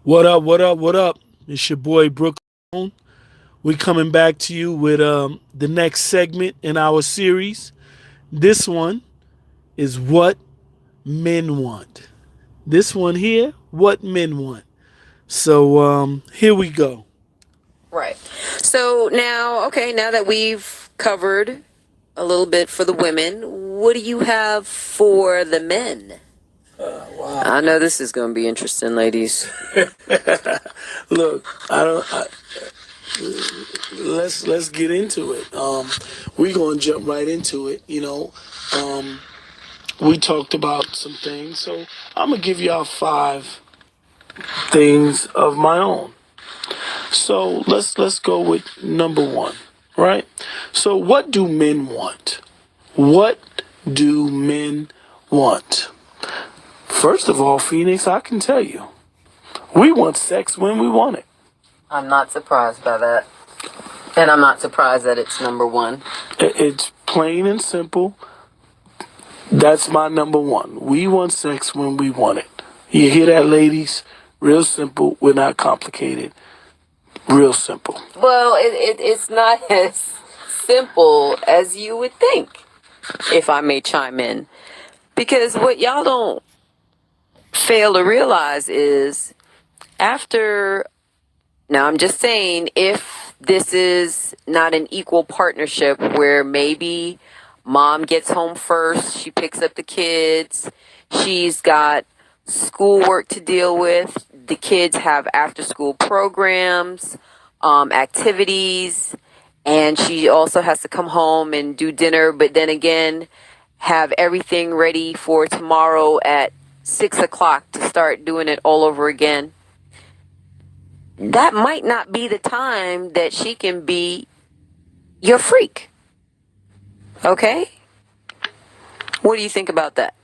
What up? What up? What up? It's your boy Brooklyn. We coming back to you with the next segment in our series. This one is what men want. This one here, what men want. So here we go. Right. So now, okay, now that we've covered a little bit for the women, what do you have for the men? Wow. I know this is going to be interesting, ladies. Look, I don't. Let's get into it. We're gonna jump right into it. Um, we talked about some things, so I'm gonna give y'all 5 things of my own. So let's go with number one, right? So what do men want? What do men want? First of all, Phoenix, I can tell you, we want sex when we want it. I'm not surprised by that. And I'm not surprised that it's number one. It's plain and simple. That's my number one. We want sex when we want it. You hear that, ladies? Real simple. We're not complicated. Real simple. Well, it's not as simple as you would think, if I may chime in. Because what y'all don't fail to realize is after, now I'm just saying, if this is not an equal partnership where maybe mom gets home first, she picks up the kids, she's got schoolwork to deal with, the kids have after school programs, activities, and she also has to come home and do dinner, but then again, have everything ready for tomorrow at 6 o'clock to start doing it all over again. That might not be the time that she can be your freak. Okay? What do you think about that?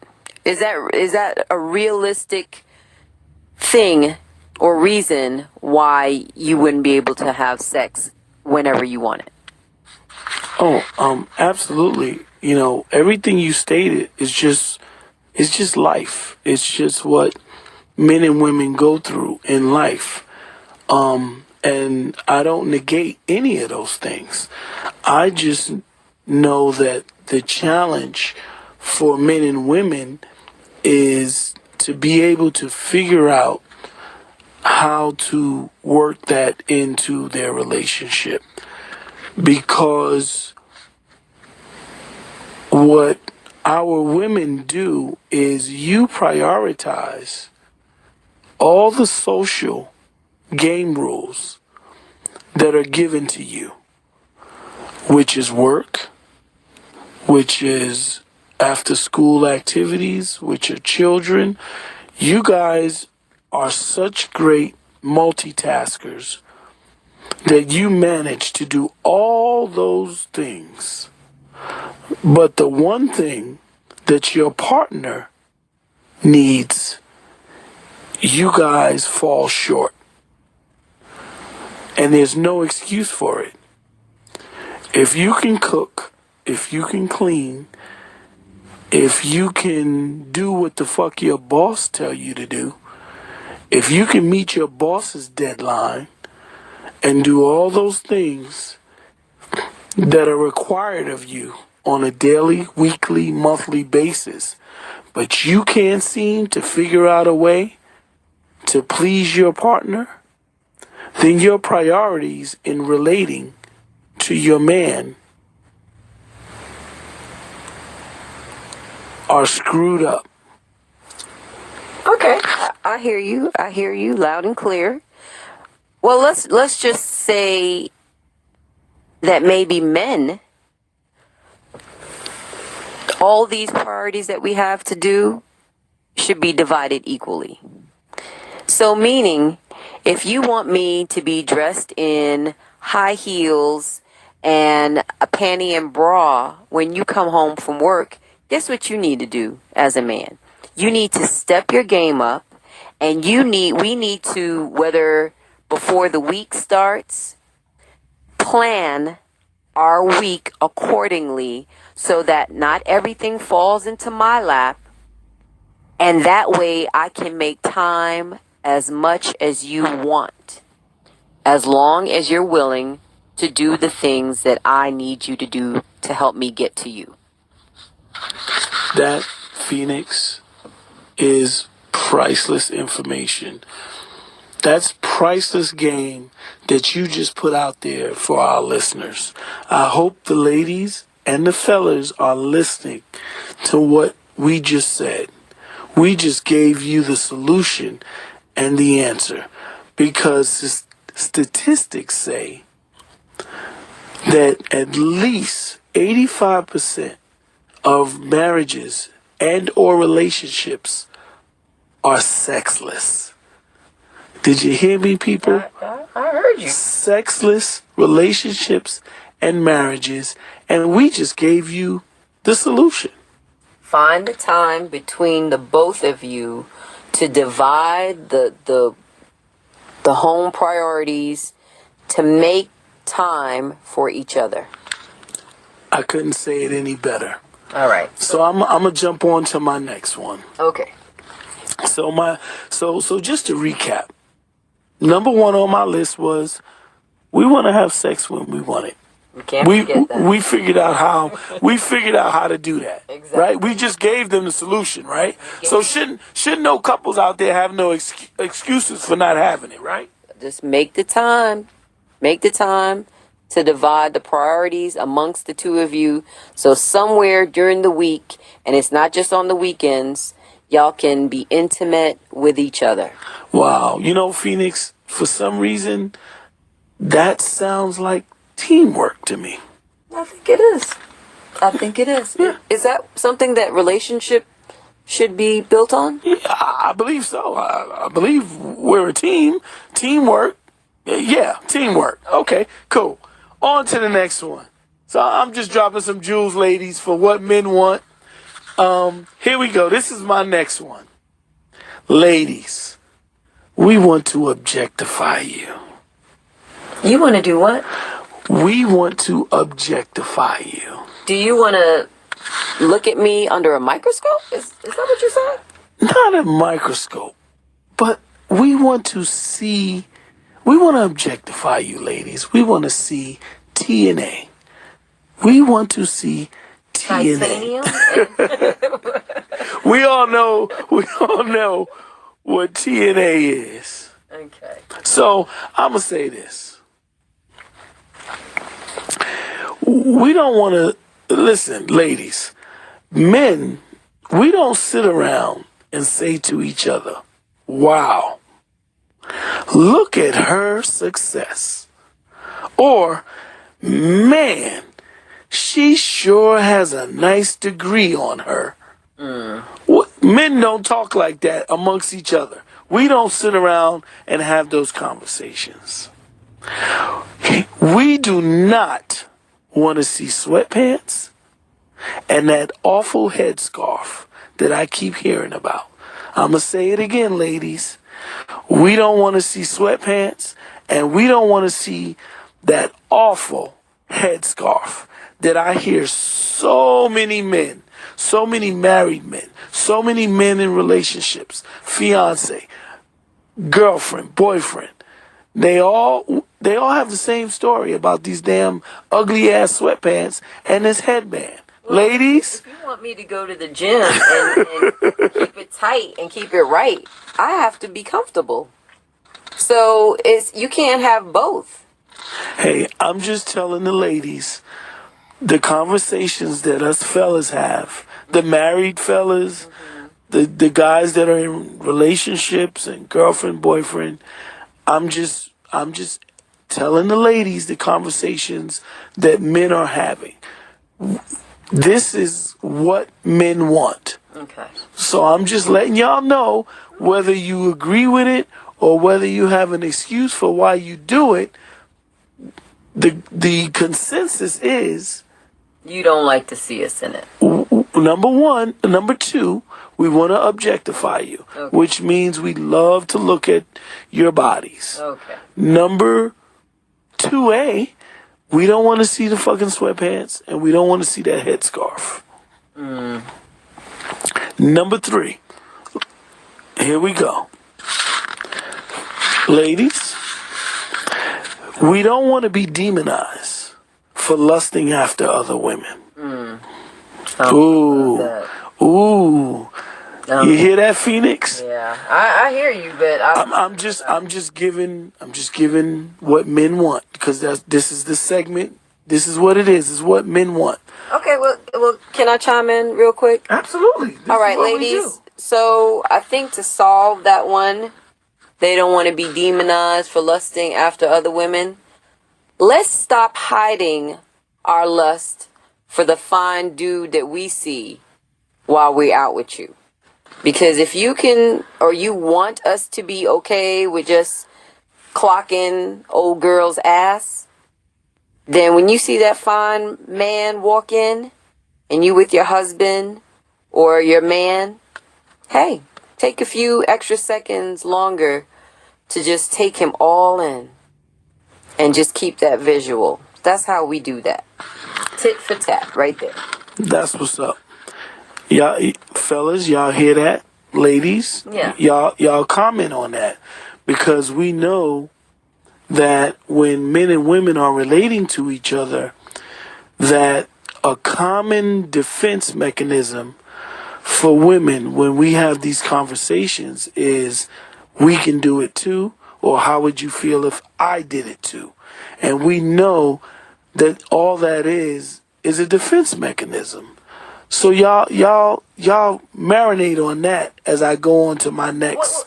Is that a realistic thing or reason why you wouldn't be able to have sex whenever you want it? Oh, absolutely. Everything you stated is just life. It's just what men and women go through in life. And I don't negate any of those things. I just know that the challenge for men and women is to be able to figure out how to work that into their relationship. Because what our women do is you prioritize all the social game rules that are given to you, which is work, which is after school activities, which are children. You guys are such great multitaskers that you manage to do all those things. But the one thing that your partner needs, you guys fall short. And there's no excuse for it. If you can cook, if you can clean, if you can do what the fuck your boss tell you to do, if you can meet your boss's deadline and do all those things that are required of you on a daily, weekly, monthly basis, but you can't seem to figure out a way to please your partner, then your priorities in relating to your man are screwed up. Okay, I hear you. I hear you loud and clear. Well, let's just say that maybe men, all these priorities that we have to do should be divided equally. So meaning, if you want me to be dressed in high heels and a panty and bra when you come home from work, guess what you need to do as a man? You need to step your game up, and we need to, whether before the week starts, plan our week accordingly so that not everything falls into my lap, and that way I can make time as much as you want, as long as you're willing to do the things that I need you to do to help me get to you. That, Phoenix, is priceless information. That's priceless game that you just put out there for our listeners. I hope the ladies and the fellas are listening to what we just said. We just gave you the solution and the answer, because statistics say that at least 85% of marriages and or relationships are sexless. Did you hear me, people? I heard you. Sexless relationships and marriages, and we just gave you the solution. Find the time between the both of you to divide the home priorities, to make time for each other. I couldn't say it any better. All right. So I'm gonna jump on to my next one. Okay. So just to recap, number one on my list was we want to have sex when we want it. We can't forget that. We figured out how to do that. Exactly. Right? We just gave them the solution, right? So shouldn't no couples out there have no excuses for not having it, right? Just make the time. Make the time to divide the priorities amongst the two of you. So somewhere during the week, and it's not just on the weekends, y'all can be intimate with each other. Wow. You know, Phoenix, for some reason, that sounds like teamwork to me. I think it is. Yeah. Is that something that relationship should be built on? Yeah, I believe so. I believe we're a team. Teamwork. Yeah, teamwork. Okay, cool. On to the next one. So I'm just dropping some jewels, ladies, for what men want. Here we go. This is my next one. Ladies, we want to objectify you. You want to do what? We want to objectify you. Do you want to look at me under a microscope? Is that what you're saying? Not a microscope, but we want to objectify you, ladies. We want to see TNA. We want to see TNA. We all know what TNA is. Okay. So I'm gonna say this. We don't want to listen, ladies. Men, we don't sit around and say to each other, "Wow, look at her success," or "Man, she sure has a nice degree on her." Men don't talk like that amongst each other. We don't sit around and have those conversations. We do not want to see sweatpants and that awful headscarf that I keep hearing about. I'm going to say it again, ladies. We don't want to see sweatpants, and we don't want to see that awful headscarf that I hear so many men, so many married men, so many men in relationships, fiance, girlfriend, boyfriend, they all have the same story about these damn ugly ass sweatpants and this headband. Well, ladies, if you want me to go to the gym and keep it tight and keep it right, I have to be comfortable. So you can't have both. Hey, I'm just telling the ladies the conversations that us fellas have, the married fellas, the guys that are in relationships and girlfriend, boyfriend. I'm just telling the ladies the conversations that men are having. This is what men want. Okay. So I'm just letting y'all know, whether you agree with it or whether you have an excuse for why you do it, the consensus is you don't like to see us in it. Number one. Number two, we want to objectify you, okay, which means we love to look at your bodies. Okay. Number 2A, we don't want to see the fucking sweatpants, and we don't want to see that headscarf. Number 3, here we go. Ladies, we don't want to be demonized for lusting after other women. Ooh. Ooh. You hear that, Phoenix? Yeah, I hear you, but I'm just giving what men want, because this is the segment. This is what it is. It's what men want. Okay, well, can I chime in real quick? Absolutely. All right, ladies. So I think to solve that one, they don't want to be demonized for lusting after other women. Let's stop hiding our lust for the fine dude that we see while we're out with you. Because if you can, or you want us to be okay with just clocking old girl's ass, then when you see that fine man walk in and you with your husband or your man, hey, take a few extra seconds longer to just take him all in and just keep that visual. That's how we do that. Tit for tat, right there. That's what's up. Y'all, fellas, y'all hear that? Ladies, Yeah. y'all comment on that, because we know that when men and women are relating to each other, that a common defense mechanism for women when we have these conversations is, we can do it too, or how would you feel if I did it too? And we know that all that is a defense mechanism. So y'all marinate on that as I go on to my next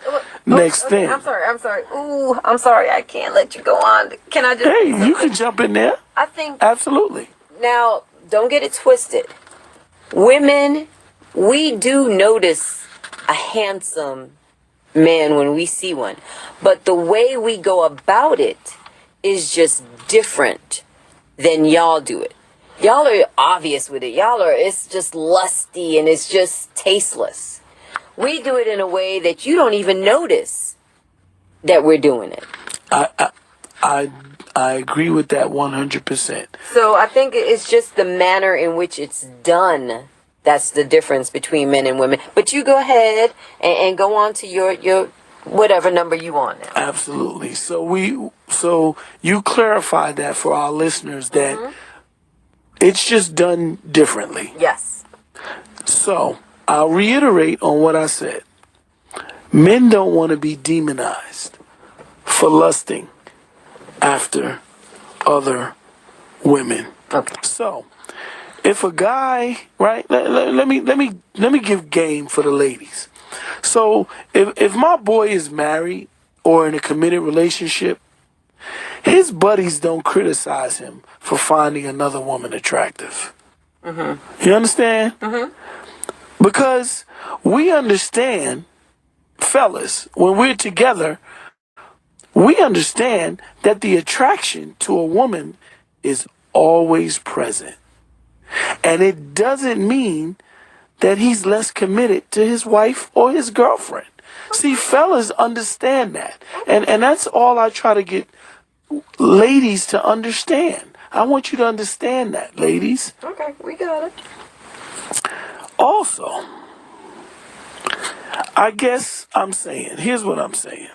thing. I'm sorry. Ooh, I'm sorry. I can't let you go on. Can I just? Hey, you can jump in there. I think. Absolutely. Now, don't get it twisted. Women, we do notice a handsome man when we see one, but the way we go about it is just different than y'all do it. Y'all are obvious with it. It's just lusty and it's just tasteless. We do it in a way that you don't even notice that we're doing it. I agree with that 100%. So I think it's just the manner in which it's done. That's the difference between men and women. But you go ahead and go on to your whatever number you want now. Absolutely. So you clarified that for our listeners, that it's just done differently. Yes. So I'll reiterate on what I said. Men don't want to be demonized for lusting after other women. Okay. So if a guy, right? Let me give game for the ladies. So if my boy is married or in a committed relationship, his buddies don't criticize him for finding another woman attractive. You understand? Because we understand, fellas, when we're together, we understand that the attraction to a woman is always present. And it doesn't mean that he's less committed to his wife or his girlfriend. See, fellas understand that. And that's all I try to get ladies to understand. I want you to understand that, ladies. Okay, we got it. Also, I guess I'm saying, here's what I'm saying.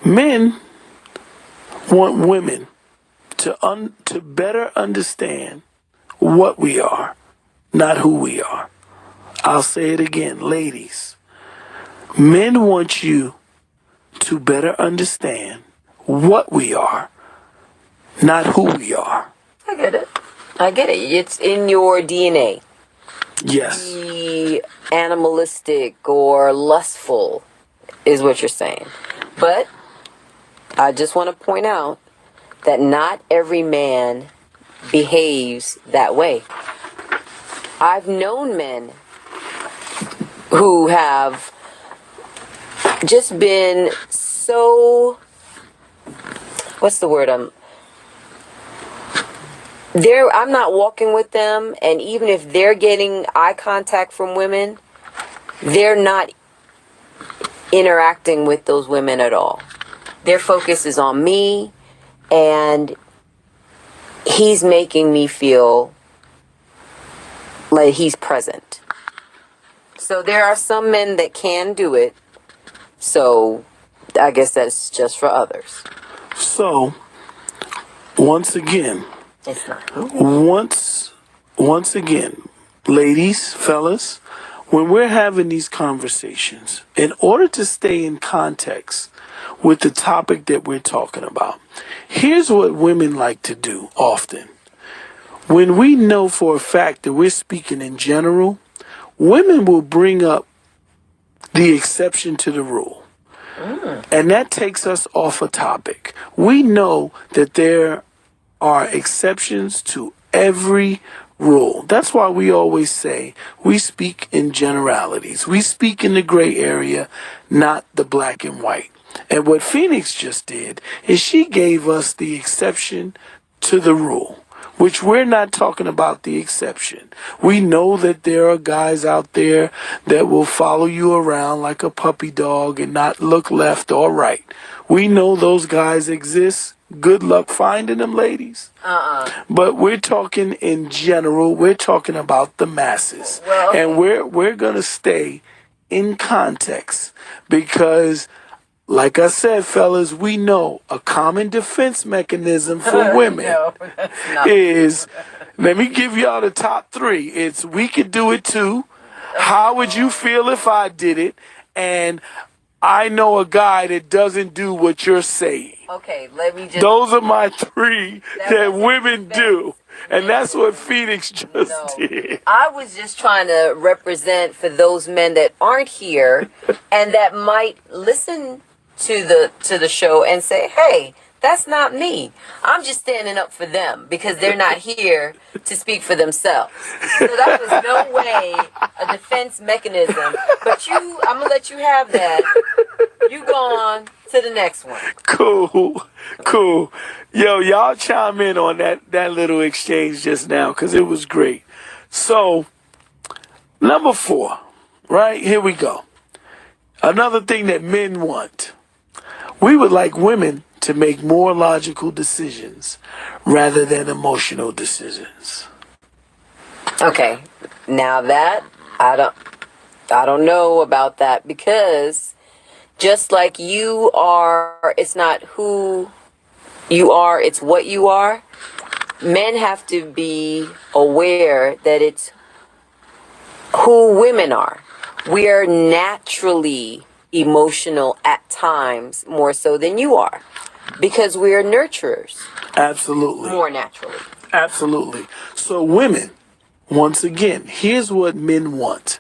Men want women to better understand what we are, not who we are. I'll say it again, ladies. Men want you to better understand what we are, not who we are. I get it. It's in your DNA. Yes. Be animalistic or lustful is what you're saying. But I just want to point out that not every man behaves that way. I've known men who have just been so, what's the word? I'm not walking with them, and even if they're getting eye contact from women, they're not interacting with those women at all. Their focus is on me, and he's making me feel like he's present. So there are some men that can do it. So I guess that's just for others. So, once again, It's not. once again, ladies, fellas, when we're having these conversations, in order to stay in context with the topic that we're talking about, here's what women like to do often. When we know for a fact that we're speaking in general, women will bring up the exception to the rule. And that takes us off a topic. We know that there are exceptions to every rule. That's why we always say we speak in generalities. We speak in the gray area, not the black and white. And what Phoenix just did is she gave us the exception to the rule, which we're not talking about the exception. We know that there are guys out there that will follow you around like a puppy dog and not look left or right. We know those guys exist. Good luck finding them, ladies. But we're talking in general. We're talking about the masses. Well, okay. And we're going to stay in context because, like I said, fellas, we know a common defense mechanism for women No, that's not. is, let me give y'all the top three. It's we could do it too. How would you feel if I did it? And I know a guy that doesn't do what you're saying. Okay, let me just. Those are my three that wasn't women defense. do. And that's what Phoenix just No. did. I was just trying to represent for those men that aren't here and that might listen to the show and say, "Hey, that's not me. I'm just standing up for them because they're not here to speak for themselves." So that was no way a defense mechanism. But I'm gonna let you have that. You go on to the next one. Cool. Yo, y'all chime in on that little exchange just now because it was great. So, number 4, right? Here we go. Another thing that men want. We would like women to make more logical decisions rather than emotional decisions. Okay, now that I don't know about that because just like you are, it's not who you are, it's what you are. Men have to be aware that it's who women are. We are naturally emotional at times more so than you are because we are nurturers Absolutely. more naturally. Absolutely. So, women, once again, here's what men want.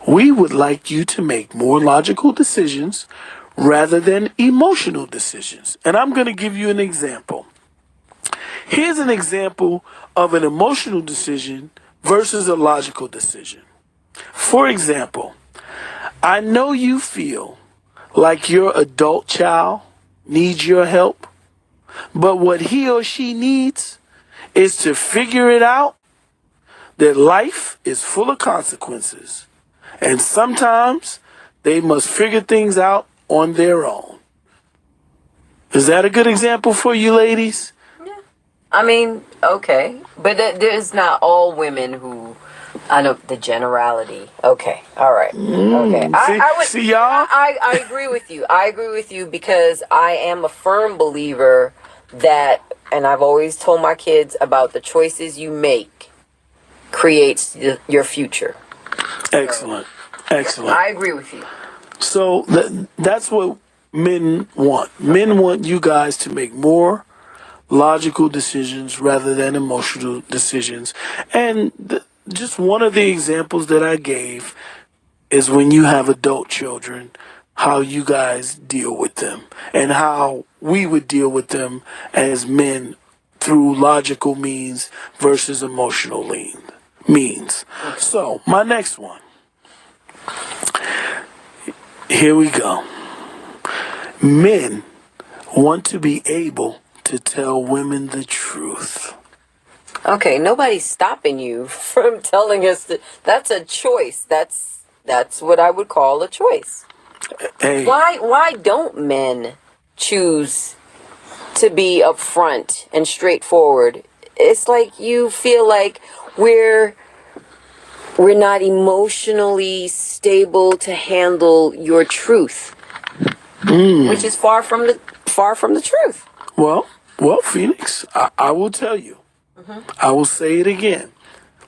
We would like you to make more logical decisions rather than emotional decisions. And I'm going to give you an example. Here's an example of an emotional decision versus a logical decision. For example, I know you feel like your adult child needs your help, but what he or she needs is to figure it out that life is full of consequences, and sometimes they must figure things out on their own. Is that a good example for you ladies? I mean, okay, but there's not all women who. I know the generality. Okay, all right. Okay, See y'all? I agree with you. I agree with you because I am a firm believer that, and I've always told my kids about the choices you make creates your future. Excellent. I agree with you. So that's what men want. Men want you guys to make more logical decisions rather than emotional decisions. And just one of the examples that I gave is when you have adult children, how you guys deal with them and how we would deal with them as men through logical means versus emotional means. So, my next one. Here we go. Men want to be able to tell women the truth. Okay, nobody's stopping you from telling us that that's a choice. That's what I would call a choice. Hey, Why don't men choose to be upfront and straightforward? It's like you feel like we're not emotionally stable to handle your truth. which is far from the truth. Well, Phoenix, I will tell you. I will say it again.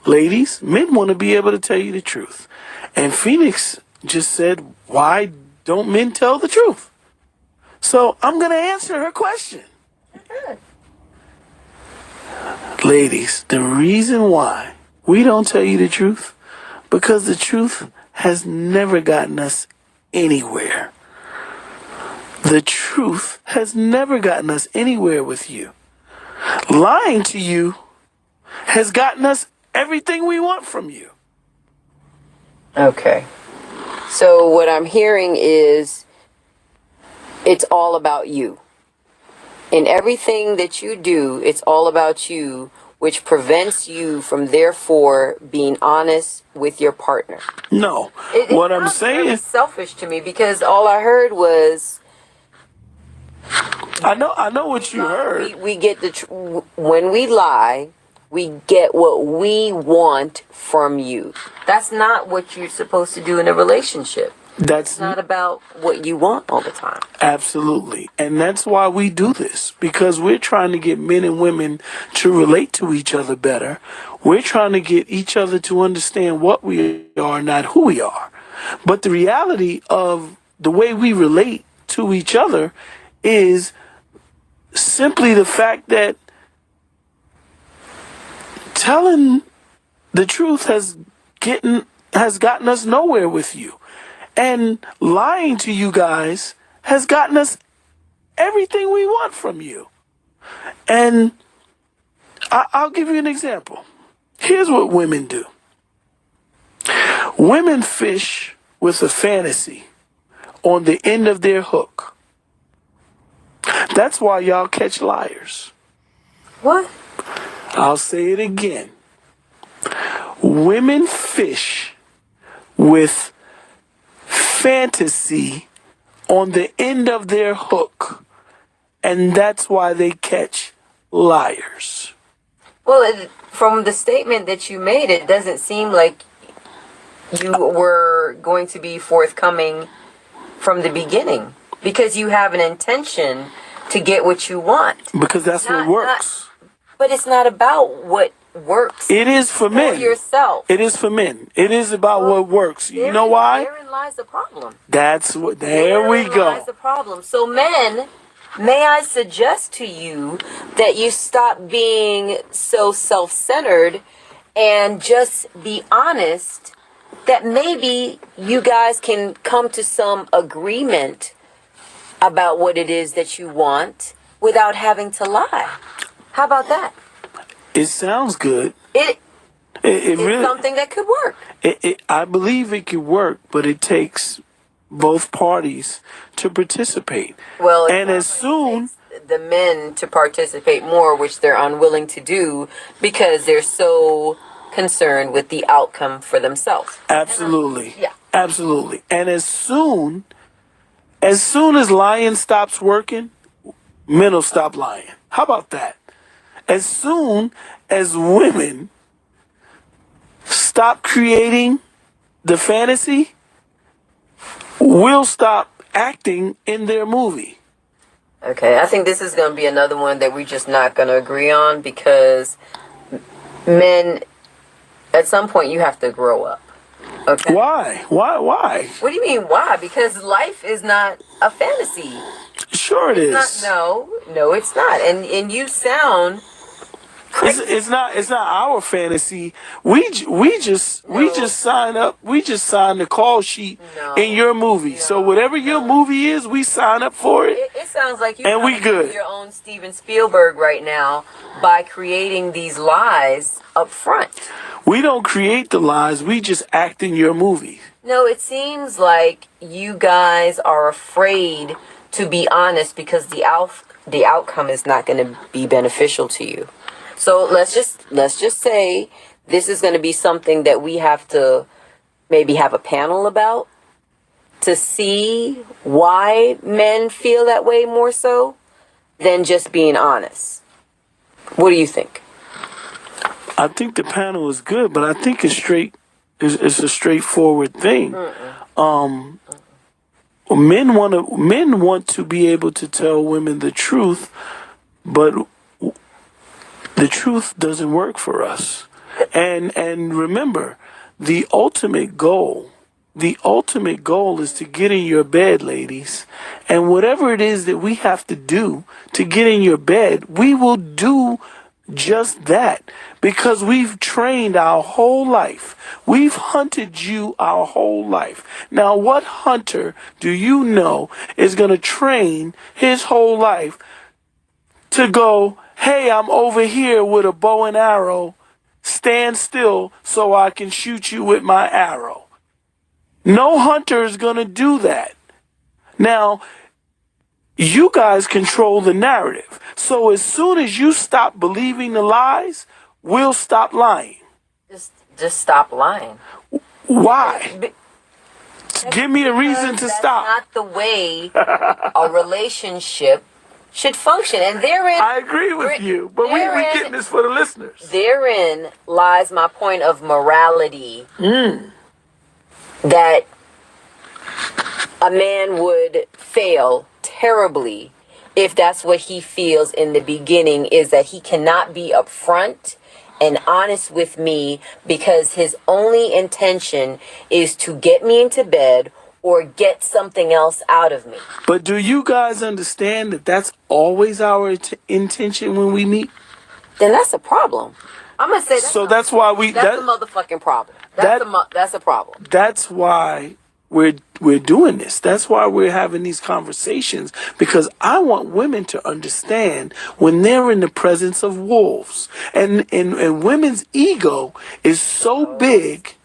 Ladies, men want to be able to tell you the truth. And Phoenix just said, why don't men tell the truth? So I'm going to answer her question. Ladies, the reason why we don't tell you the truth, because the truth has never gotten us anywhere. The truth has never gotten us anywhere with you. Lying to you has gotten us everything we want from you. Okay. So what I'm hearing is it's all about you. In everything that you do, it's all about you, which prevents you from therefore being honest with your partner. No. What I'm saying is selfish to me, because all I heard was I know what you heard. we get when we lie, we get what we want from you. That's not what you're supposed to do in a relationship. It's not about what you want all the time. Absolutely. And that's why we do this, because we're trying to get men and women to relate to each other better. We're trying to get each other to understand what we are, not who we are. But the reality of the way we relate to each other is simply the fact that telling the truth has gotten us nowhere with you. And lying to you guys has gotten us everything we want from you. And I'll give you an example. Here's what women do. Women fish with a fantasy on the end of their hook. That's why y'all catch liars. What? I'll say it again. Women fish with fantasy on the end of their hook, and that's why they catch liars. Well, from the statement that you made, it doesn't seem like you were going to be forthcoming from the beginning, because you have an intention to get what you want. Because that's what works. But it's not about what works. It is for men. Yourself. It is for men. It is about what works. You know why? Therein lies the problem. That's what. There we go. Lies the problem. So men, may I suggest to you that you stop being so self-centered and just be honest, that maybe you guys can come to some agreement about what it is that you want without having to lie. How about that? It sounds good. It's really something that could work. I believe it could work, but it takes both parties to participate. Well, and as soon the men to participate more, which they're unwilling to do because they're so concerned with the outcome for themselves. Absolutely. Yeah. Absolutely. And as soon as lying stops working, men will stop lying. How about that? As soon as women stop creating the fantasy, we'll stop acting in their movie. Okay, I think this is going to be another one that we're just not going to agree on, because men, at some point, you have to grow up. Okay. Why? Why? What do you mean, why? Because life is not a fantasy. Sure it is. No, it's not. And you sound crazy. It's not our fantasy. We just sign up. We just sign the call sheet in your movie. So whatever your movie is, we sign up for it. It sounds like you and we good. Your own Steven Spielberg right now by creating these lies up front. We don't create the lies. We just act in your movie. No, it seems like you guys are afraid to be honest because the outcome is not going to be beneficial to you. So let's just say this is going to be something that we have to maybe have a panel about to see why men feel that way more so than just being honest. What do you think? I think the panel is good, but I think it's a straightforward thing. men want to be able to tell women the truth, but the truth doesn't work for us. And remember, the ultimate goal is to get in your bed, ladies. And whatever it is that we have to do to get in your bed, we will do just that, because we've trained our whole life. We've hunted you our whole life. Now, what hunter do you know is going to train his whole life to go, hey, I'm over here with a bow and arrow, stand still so I can shoot you with my arrow? No hunter is going to do that. Now, you guys control the narrative. So as soon as you stop believing the lies, we'll stop lying. Just stop lying. Why? Give me a reason to stop. That's not the way a relationship should function. And therein, I agree with you, but we're getting this for the listeners. Therein lies my point of morality. That a man would fail terribly if that's what he feels in the beginning, is that he cannot be upfront and honest with me because his only intention is to get me into bed or get something else out of me. But do you guys understand that that's always our intention when we meet? Then that's a problem. I'm gonna say so. That's why that's a motherfucking problem. That's a problem. That's why we're doing this. That's why we're having these conversations, because I want women to understand when they're in the presence of wolves, and women's ego is so big.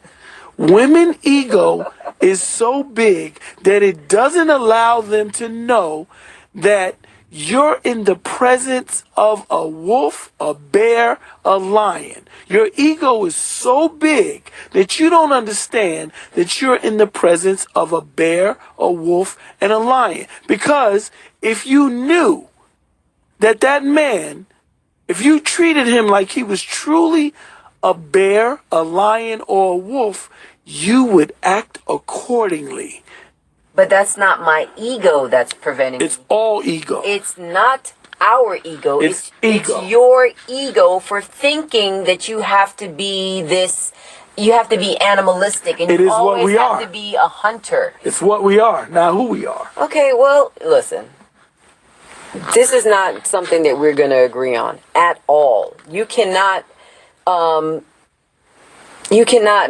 Women's ego is so big that it doesn't allow them to know that you're in the presence of a wolf, a bear, a lion. Your ego is so big that you don't understand that you're in the presence of a bear, a wolf, and a lion. Because if you knew that man, if you treated him like he was truly a bear, a lion, or a wolf, you would act accordingly. But that's not my ego that's preventing me. It's all ego. It's not our ego. It's ego. It's your ego for thinking that you have to be this, you have to be animalistic, and you always have to be a hunter. It's what we are, not who we are. Okay, well, listen. This is not something that we're going to agree on at all. You cannot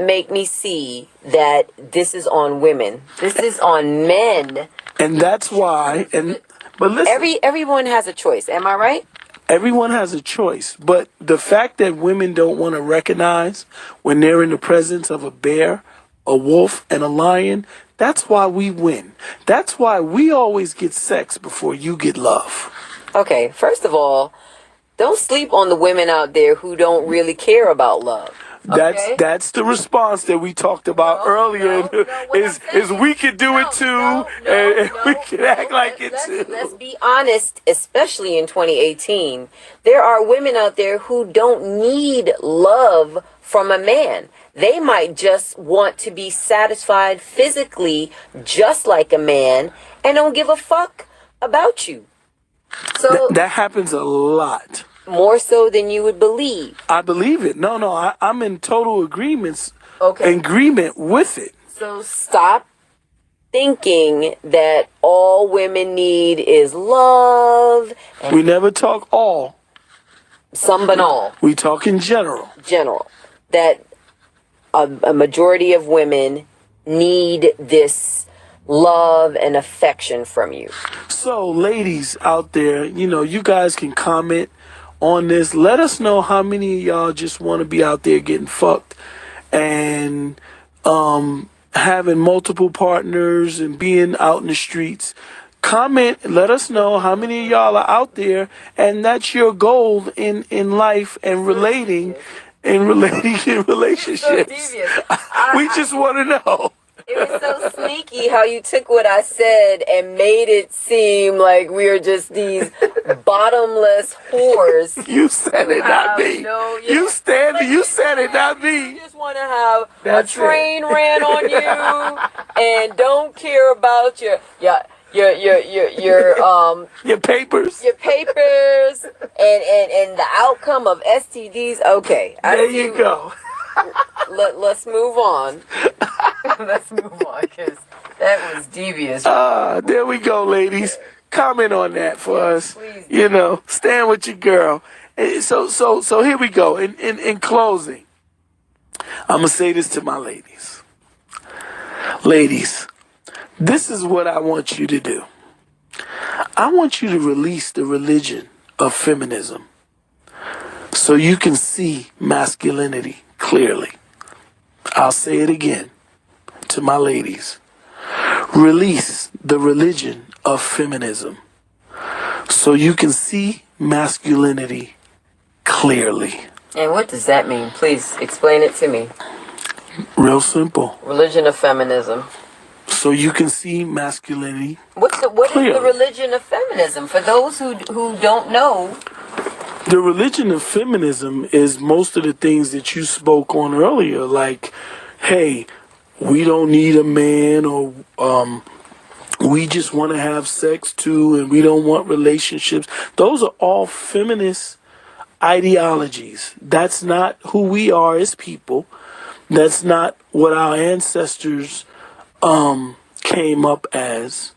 make me see that this is on women. This is on men. And that's why, but listen. Everyone has a choice. Am I right? Everyone has a choice. But the fact that women don't want to recognize when they're in the presence of a bear, a wolf, and a lion, that's why we win. That's why we always get sex before you get love. Okay, first of all, don't sleep on the women out there who don't really care about love. That's the response that we talked about earlier. Is we can do it too, and we can act like it too. Let's be honest, especially in 2018. There are women out there who don't need love from a man. They might just want to be satisfied physically just like a man and don't give a fuck about you. So that happens a lot. More so than you would believe. I believe it. No, I'm in total agreement with it. So stop thinking that all women need is love. We never talk all. Some but all. We talk in general. That a majority of women need this love and affection from you. So, ladies out there, you guys can comment on this. Let us know how many of y'all just want to be out there getting fucked and having multiple partners and being out in the streets. Comment, let us know how many of y'all are out there and that's your goal in life and relating in relationships. We just want to know. It was so sneaky how you took what I said and made it seem like we are just these bottomless whores. You said it, not me. You said it, not me. You just want to have That's a train ran on you and don't care about your papers. your papers and the outcome of STDs. Okay, There you go. Let's move on. Let's move on because that was devious. There we go, ladies. Comment on that for us. Please. You know, stand with your girl. So here we go. In closing, I'm gonna say this to my ladies. Ladies, this is what I want you to do. I want you to release the religion of feminism so you can see masculinity clearly. I'll say it again to my ladies. Release the religion of feminism so you can see masculinity clearly. And what does that mean? Please explain it to me. Real simple. Religion of feminism. So you can see masculinity. What clearly. is the religion of feminism? For those who don't know. The religion of feminism is most of the things that you spoke on earlier, like, hey, we don't need a man, or we just want to have sex too, and we don't want relationships. Those are all feminist ideologies. That's not who we are as people. That's not what our ancestors came up as.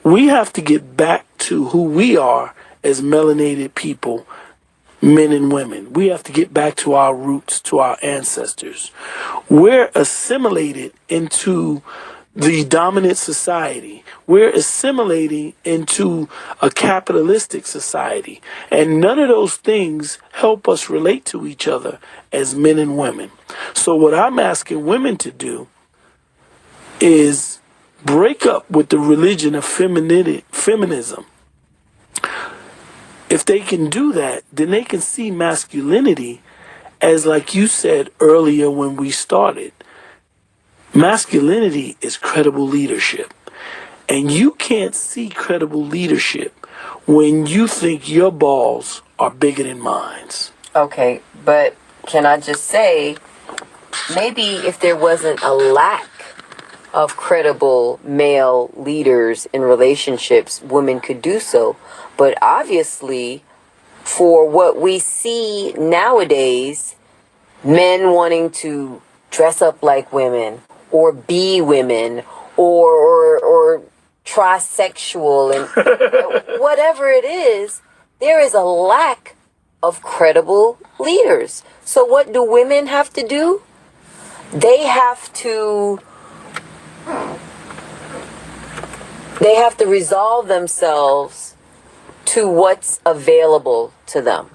We have to get back to who we are as melanated people, men and women. We have to get back to our roots, to our ancestors. We're assimilated into the dominant society. We're assimilating into a capitalistic society. And none of those things help us relate to each other as men and women. So what I'm asking women to do is break up with the religion of feminism. If they can do that, then they can see masculinity as, like you said earlier when we started, masculinity is credible leadership. And you can't see credible leadership when you think your balls are bigger than mine. Okay, but can I just say, maybe if there wasn't a lack of credible male leaders in relationships, women could do so. But obviously, for what we see nowadays, men wanting to dress up like women or be women or trisexual and whatever it is, there is a lack of credible leaders. So what do women have to do? They have to resolve themselves to what's available to them.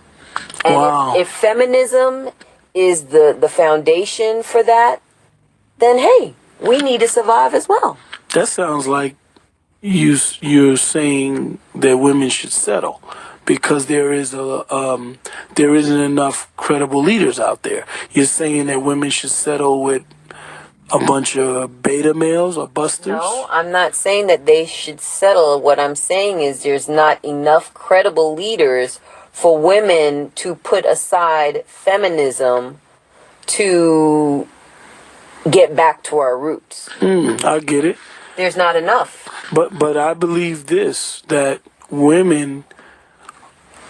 And Wow. if feminism is the foundation for that, then hey, we need to survive as well. That sounds like you're saying that women should settle because there isn't enough credible leaders out there. You're saying that women should settle with a bunch of beta males or busters? No, I'm not saying that they should settle. What I'm saying is there's not enough credible leaders for women to put aside feminism to get back to our roots. I get it. There's not enough. But I believe this, that women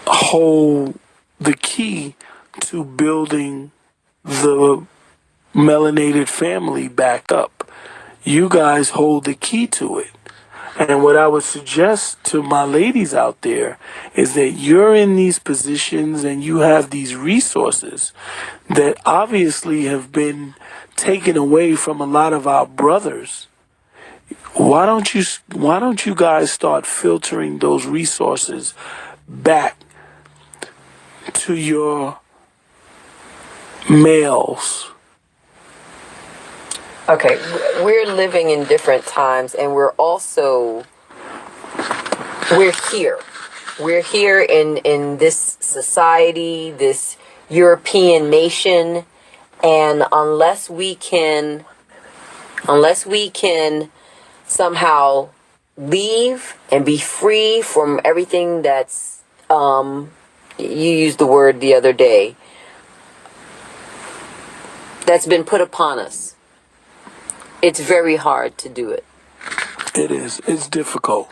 hold the key to building the melanated family back up. You guys hold the key to it. And what I would suggest to my ladies out there is that you're in these positions and you have these resources that obviously have been taken away from a lot of our brothers. Why don't you guys start filtering those resources back to your males? Okay, we're living in different times, and we're here. We're here in this society, this European nation, and unless we can somehow leave and be free from everything that's you used the word the other day, that's been put upon us. It's very hard to do it. It is. It's difficult.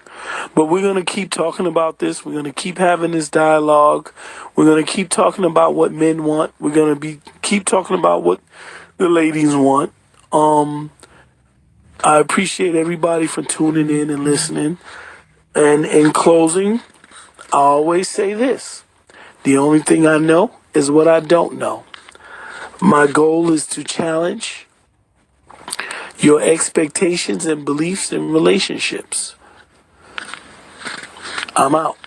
But we're going to keep talking about this. We're going to keep having this dialogue. We're going to keep talking about what men want. We're going to keep talking about what the ladies want. I appreciate everybody for tuning in and listening. And in closing, I always say this. The only thing I know is what I don't know. My goal is to challenge your expectations and beliefs in relationships. I'm out.